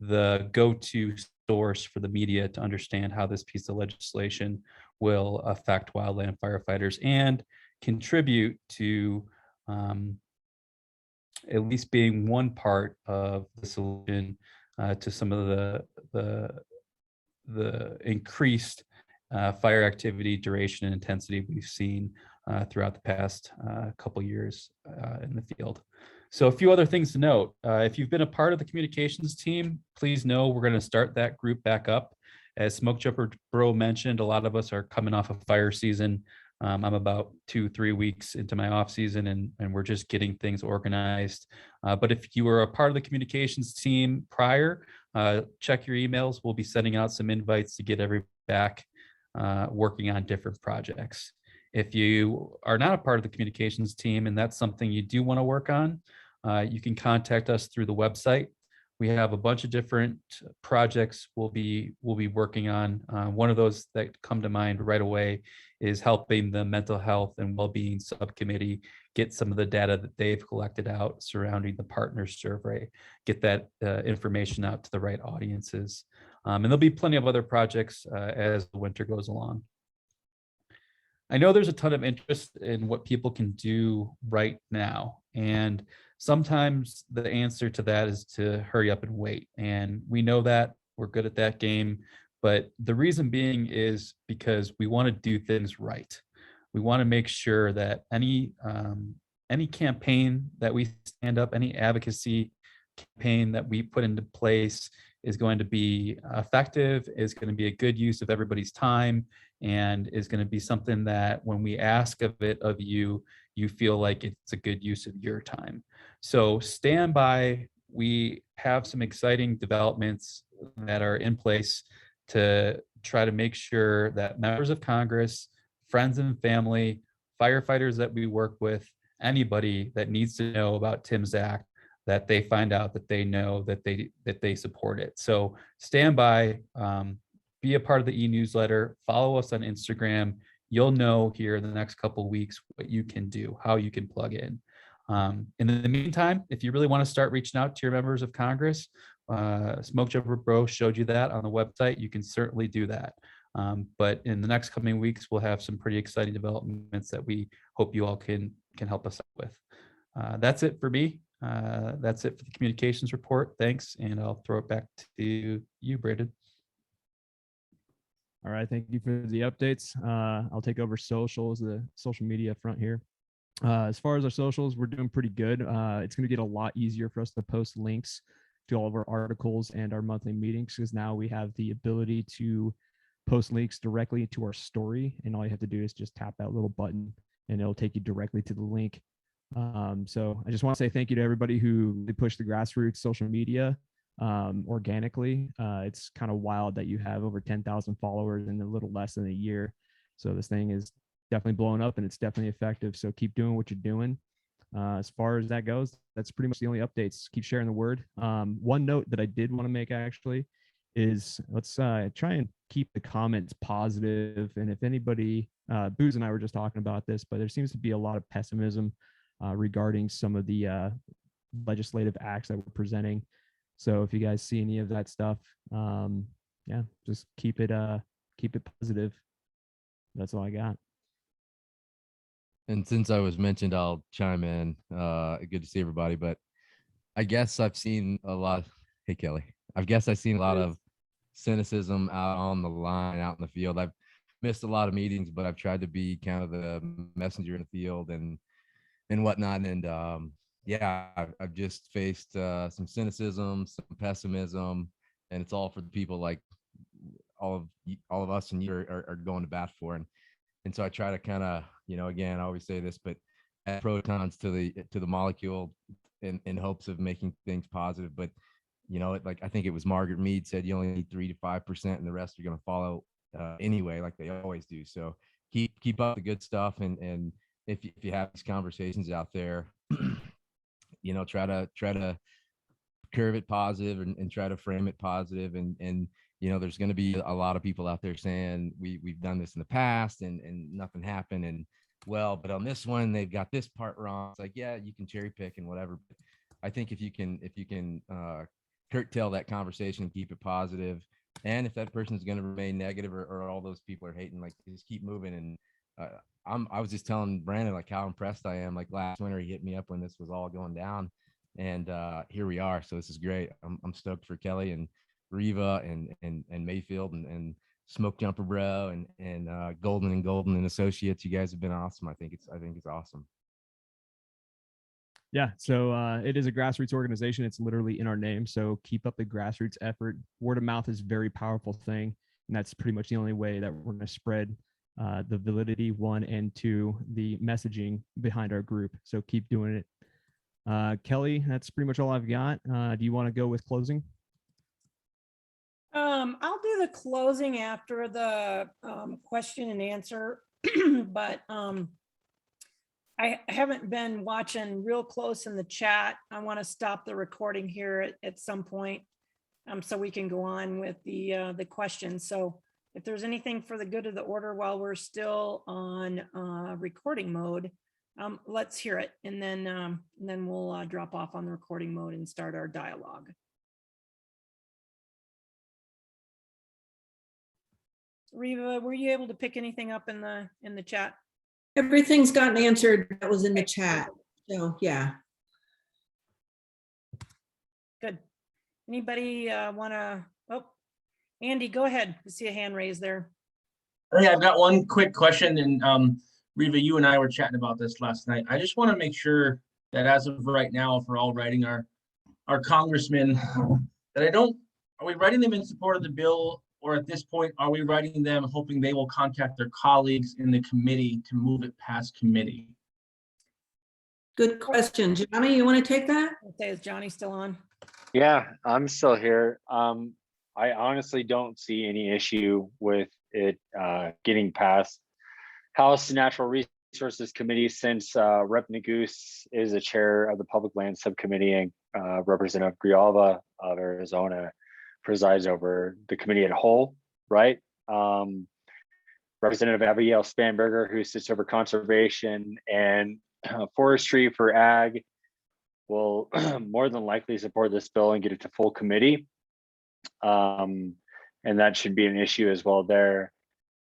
the go-to source for the media to understand how this piece of legislation will affect wildland firefighters and contribute to at least being one part of the solution to some of the increased fire activity, duration, and intensity we've seen throughout the past couple years in the field. So a few other things to note. If you've been a part of the communications team, please know we're going to start that group back up. As Smoke Jumper Bro mentioned, a lot of us are coming off of fire season. I'm about 2-3 weeks into my off season, and we're just getting things organized. But if you were a part of the communications team prior, check your emails. We'll be sending out some invites to get everybody back working on different projects. If you are not a part of the communications team and that's something you do want to work on, you can contact us through the website. We have a bunch of different projects we'll be working on. One of those that come to mind right away is helping the mental health and well-being subcommittee get some of the data that they've collected out surrounding the partner survey, get that information out to the right audiences. And there'll be plenty of other projects as the winter goes along. I know there's a ton of interest in what people can do right now. And sometimes the answer to that is to hurry up and wait. And we know that, we're good at that game. But the reason being is because we want to do things right. We want to make sure that any campaign that we stand up, any advocacy campaign that we put into place is going to be effective, is going to be a good use of everybody's time, and is going to be something that when we ask of it of you, you feel like it's a good use of your time. So stand by. We have some exciting developments that are in place to try to make sure that members of Congress, friends and family, firefighters that we work with, anybody that needs to know about Tim's Act, that they find out, that they know, that they support it. So stand by, be a part of the e-newsletter, follow us on Instagram. You'll know here in the next couple of weeks what you can do, how you can plug in. In the meantime, if you really want to start reaching out to your members of Congress, Smoke Jumper Bro showed you that on the website. You can certainly do that. But in the next coming weeks, we'll have some pretty exciting developments that we hope you all can help us out with. That's it for me. That's it for the communications report. Thanks, and I'll throw it back to you, Brandon. All right, thank you for the updates. I'll take over socials, the social media front here. As far as our socials, we're doing pretty good. It's going to get a lot easier for us to post links to all of our articles and our monthly meetings, because now we have the ability to post links directly to our story, and all you have to do is just tap that little button and it'll take you directly to the link. So I just want to say thank you to everybody who pushed the Grassroots social media organically. It's kind of wild that you have over 10,000 followers in a little less than a year. So this thing is definitely blowing up and it's definitely effective. So keep doing what you're doing. As far as that goes, that's pretty much the only updates. Keep sharing the word. One note that I did want to make actually is let's try and keep the comments positive. And if anybody, Booz and I were just talking about this, but there seems to be a lot of pessimism regarding some of the legislative acts that we're presenting. So if you guys see any of that stuff, yeah, just keep it positive. That's all I got. And since I was mentioned, I'll chime in. Good to see everybody. But I guess I've seen a lot. Hey, Kelly. I guess I've seen a lot of cynicism out on the line, out in the field. I've missed a lot of meetings, but I've tried to be kind of the messenger in the field and whatnot. And yeah, I've just faced some cynicism, some pessimism, and it's all for the people like all of us and you are going to bat for. And so I try to kind of, again, I always say this, but add protons to the molecule in hopes of making things positive. But like I think it was Margaret Mead said, you only need 3 to 5%, and the rest are going to follow anyway, like they always do. So keep up the good stuff, and if you have these conversations out there, try to curve it positive and try to frame it positive, and there's going to be a lot of people out there saying we've done this in the past and nothing happened, and but on this one they've got this part wrong. It's like, yeah, you can cherry pick and whatever, but I think if you can curtail that conversation and keep it positive, and if that person is going to remain negative or all those people are hating, like just keep moving. And I was just telling Brandon like how impressed I am. Like last winter he hit me up when this was all going down, and here we are. So this is great. I'm stoked for Kelly and Riva and Mayfield and Smoke Jumper Bro and Golden and Associates. You guys have been awesome. I think it's awesome. Yeah, so it is a grassroots organization. It's literally in our name. So keep up the grassroots effort. Word of mouth is a very powerful thing, and that's pretty much the only way that we're going to spread the validity, one, and two, the messaging behind our group. So keep doing it. Kelly, that's pretty much all I've got. Do you want to go with closing? I'll do the closing after the question and answer, but I haven't been watching real close in the chat. I want to stop the recording here at some point, so we can go on with the questions. So if there's anything for the good of the order while we're still on recording mode, let's hear it, and then we'll drop off on the recording mode and start our dialogue. Riva, were you able to pick anything up in the chat? Everything's gotten answered that was in the chat. So yeah. Good. Anybody want to? Oh, Andy, go ahead. I see a hand raised there. Yeah, I've got one quick question, and Riva, you and I were chatting about this last night. I just want to make sure that as of right now, if we're all writing our congressmen, that are we writing them in support of the bill, or at this point, are we writing them hoping they will contact their colleagues in the committee to move it past committee? Good question. Johnny, you want to take that? Okay, is Johnny still on? Yeah, I'm still here. I honestly don't see any issue with it getting past House Natural Resources Committee, since Rep. Nagoose is the chair of the Public Land Subcommittee, and Representative Grijalva of Arizona presides over the committee as a whole, right? Representative Abigail Spanberger, who sits over conservation and forestry for ag, will more than likely support this bill and get it to full committee. And that should be an issue as well there.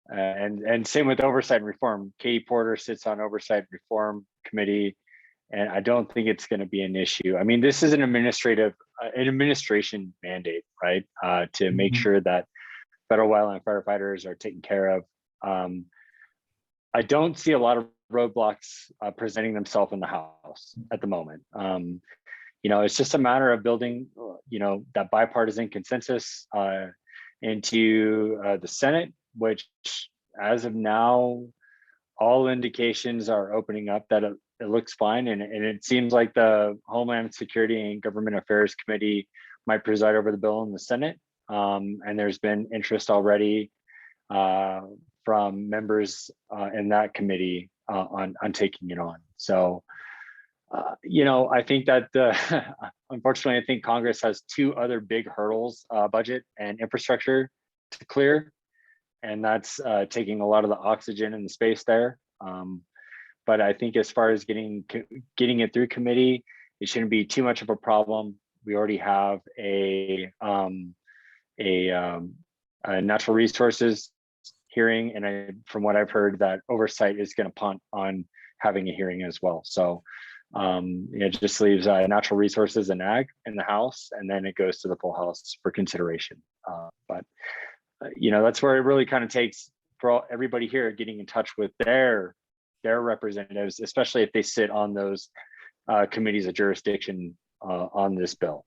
And same with Oversight Reform. Katie Porter sits on Oversight Reform Committee, and I don't think it's going to be an issue. I mean, this is an administration mandate, right? To make sure that federal wildland firefighters are taken care of. I don't see a lot of roadblocks presenting themselves in the House at the moment. It's just a matter of building, that bipartisan consensus into the Senate, which as of now, all indications are opening up that it looks fine. And it seems like the Homeland Security and Government Affairs Committee might preside over the bill in the Senate. And there's been interest already from members in that committee on taking it on. So, I think that unfortunately, I think Congress has two other big hurdles, budget and infrastructure, to clear. And that's taking a lot of the oxygen and the space there. But I think as far as getting it through committee, it shouldn't be too much of a problem. We already have a natural resources hearing, and from what I've heard, that Oversight is going to punt on having a hearing as well. So it just leaves natural resources and ag in the House, and then it goes to the full House for consideration. But that's where it really kind of takes for everybody here getting in touch with their representatives, especially if they sit on those committees of jurisdiction on this bill.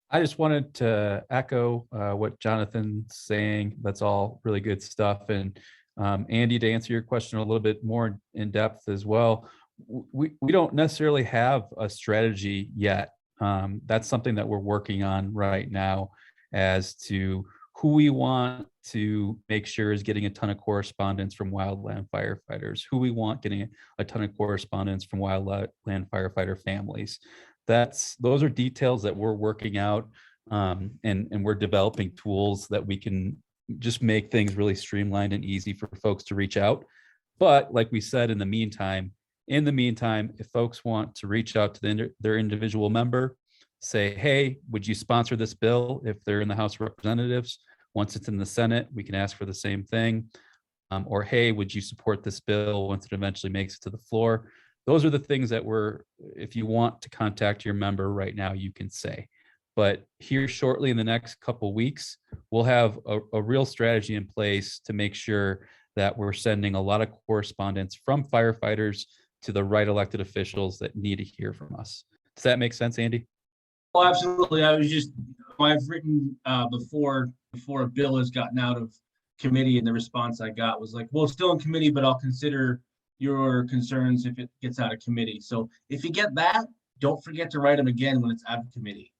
I just wanted to echo what Jonathan's saying. That's all really good stuff. And Andy, to answer your question a little bit more in depth as well, we don't necessarily have a strategy yet. That's something that we're working on right now as to who we want to make sure is getting a ton of correspondence from wildland firefighters, who we want getting a ton of correspondence from wildland firefighter families. Those are details that we're working out, and we're developing tools that we can just make things really streamlined and easy for folks to reach out. But like we said, in the meantime, if folks want to reach out to their individual member, say, hey, would you sponsor this bill if they're in the House of Representatives? Once it's in the Senate, we can ask for the same thing. Or, hey, would you support this bill once it eventually makes it to the floor? Those are the things that if you want to contact your member right now, you can say. But here shortly in the next couple of weeks, we'll have a real strategy in place to make sure that we're sending a lot of correspondence from firefighters to the right elected officials that need to hear from us. Does that make sense, Andy? Oh, absolutely. I've written before a bill has gotten out of committee, and the response I got was like, well, it's still in committee, but I'll consider your concerns if it gets out of committee. So if you get that, don't forget to write them again when it's out of committee.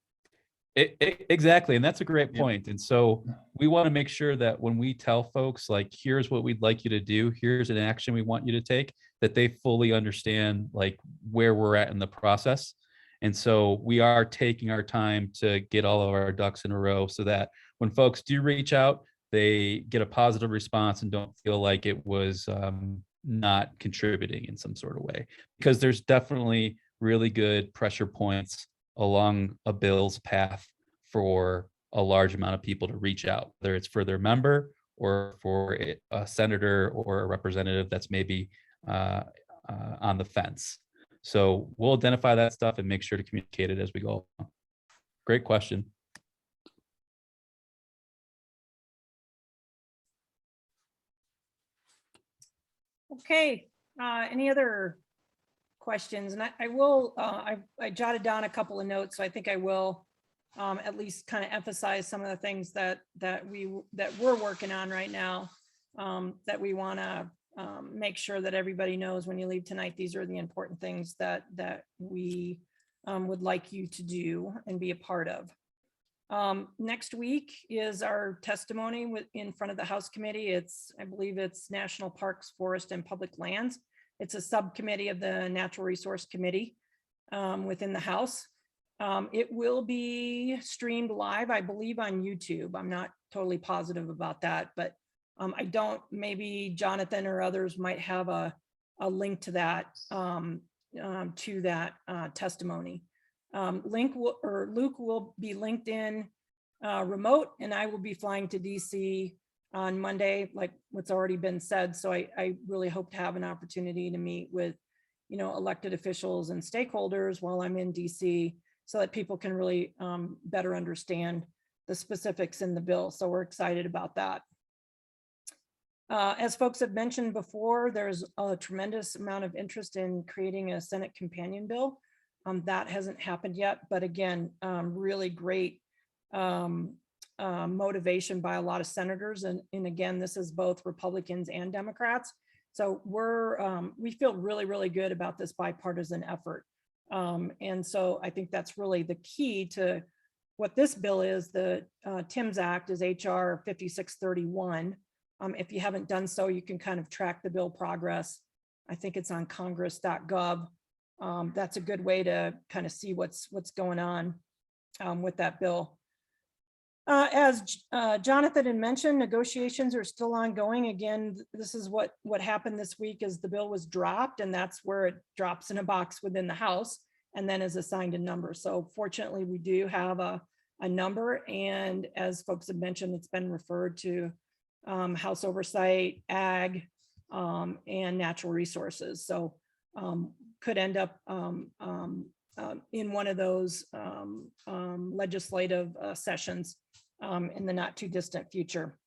Exactly. And that's a great point. And so we want to make sure that when we tell folks, like, here's what we'd like you to do, here's an action we want you to take, that they fully understand like where we're at in the process. And so we are taking our time to get all of our ducks in a row so that when folks do reach out, they get a positive response and don't feel like it was not contributing in some sort of way. Because there's definitely really good pressure points along a bill's path for a large amount of people to reach out, whether it's for their member or for a senator or a representative that's maybe on the fence. So we'll identify that stuff and make sure to communicate it as we go. Great question. Okay, any other questions? And I will, I jotted down a couple of notes, so I think I will at least kind of emphasize some of the things that we're working on right now, that we want to make sure that everybody knows when you leave tonight. These are the important things that we would like you to do and be a part of. Next week is our testimony in front of the House Committee. I believe it's National Parks, Forest, and Public Lands. It's a subcommittee of the Natural Resource Committee within the House. It will be streamed live, I believe, on YouTube. I'm not totally positive about that, but maybe Jonathan or others might have a link to that testimony. Luke will be linked in remote, and I will be flying to DC on Monday, like what's already been said. So I really hope to have an opportunity to meet with, elected officials and stakeholders while I'm in DC, so that people can really better understand the specifics in the bill. So we're excited about that. As folks have mentioned before, there's a tremendous amount of interest in creating a Senate companion bill. That hasn't happened yet, but again, really great motivation by a lot of senators. And again, this is both Republicans and Democrats. So we feel really, really good about this bipartisan effort. And so I think that's really the key to what this bill is. The TIMS Act is HR 5631. If you haven't done so, you can kind of track the bill progress. I think it's on congress.gov. That's a good way to kind of see what's going on with that bill. As Jonathan had mentioned, negotiations are still ongoing. Again, this is what happened this week is the bill was dropped, and that's where it drops in a box within the House and then is assigned a number. So fortunately, we do have a a number. And as folks have mentioned, it's been referred to House Oversight, Ag, and Natural Resources. So could end up in one of those legislative sessions in the not too distant future.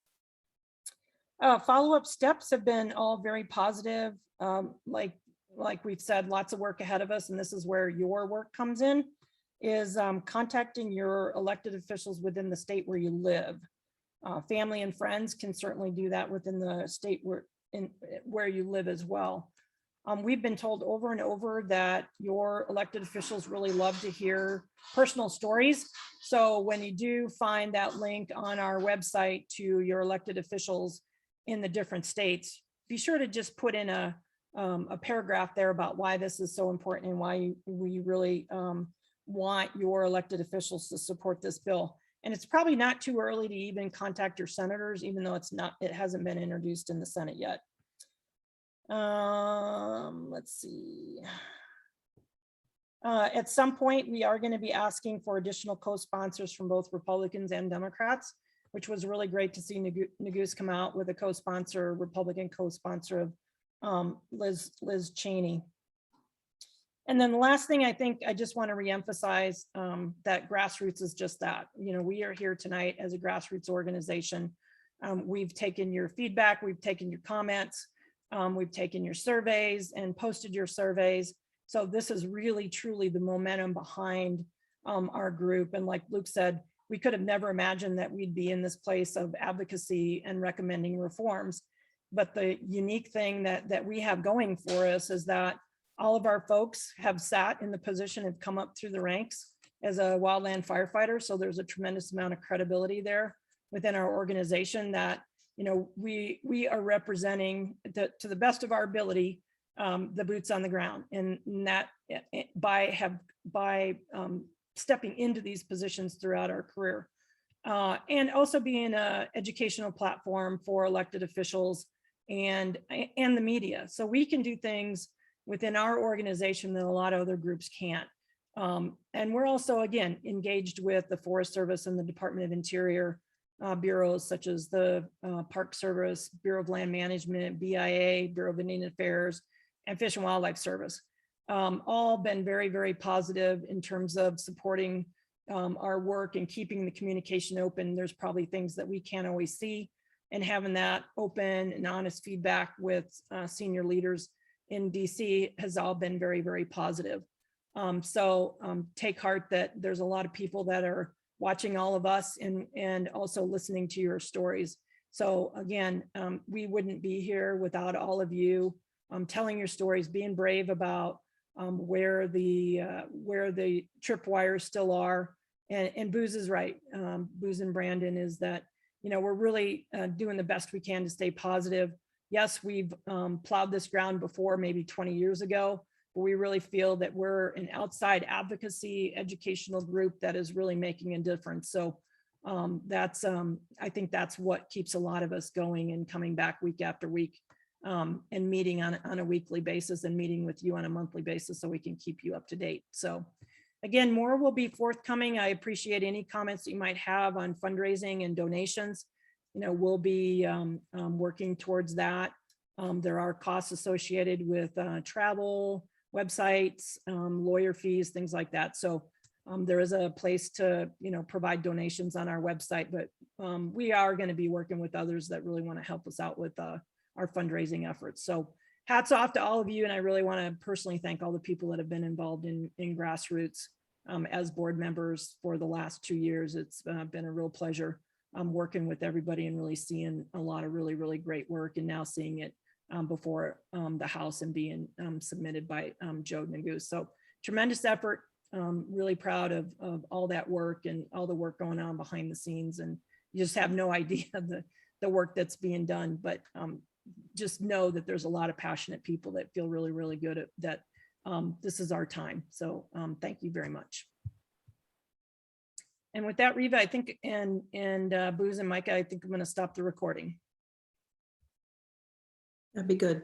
Follow-up steps have been all very positive. Like we've said, lots of work ahead of us, and this is where your work comes in, is contacting your elected officials within the state where you live. Family and friends can certainly do that within the state where you live as well. We've been told over and over that your elected officials really love to hear personal stories. So when you do find that link on our website to your elected officials in the different states, be sure to just put in a paragraph there about why this is so important and why we really want your elected officials to support this bill. And it's probably not too early to even contact your senators, even though it hasn't been introduced in the Senate yet. Let's see. At some point, we are going to be asking for additional co-sponsors from both Republicans and Democrats, which was really great to see Nagoose come out with a co-sponsor, Republican co-sponsor of Liz Cheney. And then the last thing, I think I just want to reemphasize that Grassroots is just that. You know, we are here tonight as a grassroots organization. We've taken your feedback, we've taken your comments, we've taken your surveys and posted your surveys. So this is really truly the momentum behind our group. And like Luke said, we could have never imagined that we'd be in this place of advocacy and recommending reforms. But the unique thing that we have going for us is that all of our folks have sat in the position, have come up through the ranks as a wildland firefighter. So there's a tremendous amount of credibility there within our organization that, you know, we are representing to the best of our ability, the boots on the ground, and that by stepping into these positions throughout our career, and also being an educational platform for elected officials and the media. So we can do things within our organization that a lot of other groups can't. And we're also, again, engaged with the Forest Service and the Department of Interior bureaus such as the Park Service, Bureau of Land Management, BIA, Bureau of Indian Affairs, and Fish and Wildlife Service. All been very, very positive in terms of supporting our work and keeping the communication open. There's probably things that we can't always see, and having that open and honest feedback with senior leaders in DC has all been very, very positive. So take heart that there's a lot of people that are watching all of us and also listening to your stories. So again, we wouldn't be here without all of you telling your stories, being brave about where the tripwires still are. And Booz is right. Booz and Brandon is that, you know, we're really doing the best we can to stay positive. Yes, we've plowed this ground before, maybe 20 years ago, but we really feel that we're an outside advocacy educational group that is really making a difference. So that's I think that's what keeps a lot of us going and coming back week after week, and meeting on a weekly basis and meeting with you on a monthly basis so we can keep you up to date. So again, more will be forthcoming. I appreciate any comments that you might have on fundraising and donations. You know, we'll be working towards that. There are costs associated with travel, websites, lawyer fees, things like that. So there is a place to, you know, provide donations on our website, but we are going to be working with others that really want to help us out with our fundraising efforts. So hats off to all of you. And I really want to personally thank all the people that have been involved in Grassroots as board members for the last 2 years. It's been a real pleasure working with everybody and really seeing a lot of really, really great work, and now seeing it before the House and being submitted by Joe Nagoose. So tremendous effort. Really proud of all that work and all the work going on behind the scenes. And you just have no idea the work that's being done, but just know that there's a lot of passionate people that feel really, really good at that. This is our time. So thank you very much. And with that, Reva, I think, and Booz and Micah, I think I'm going to stop the recording. That'd be good.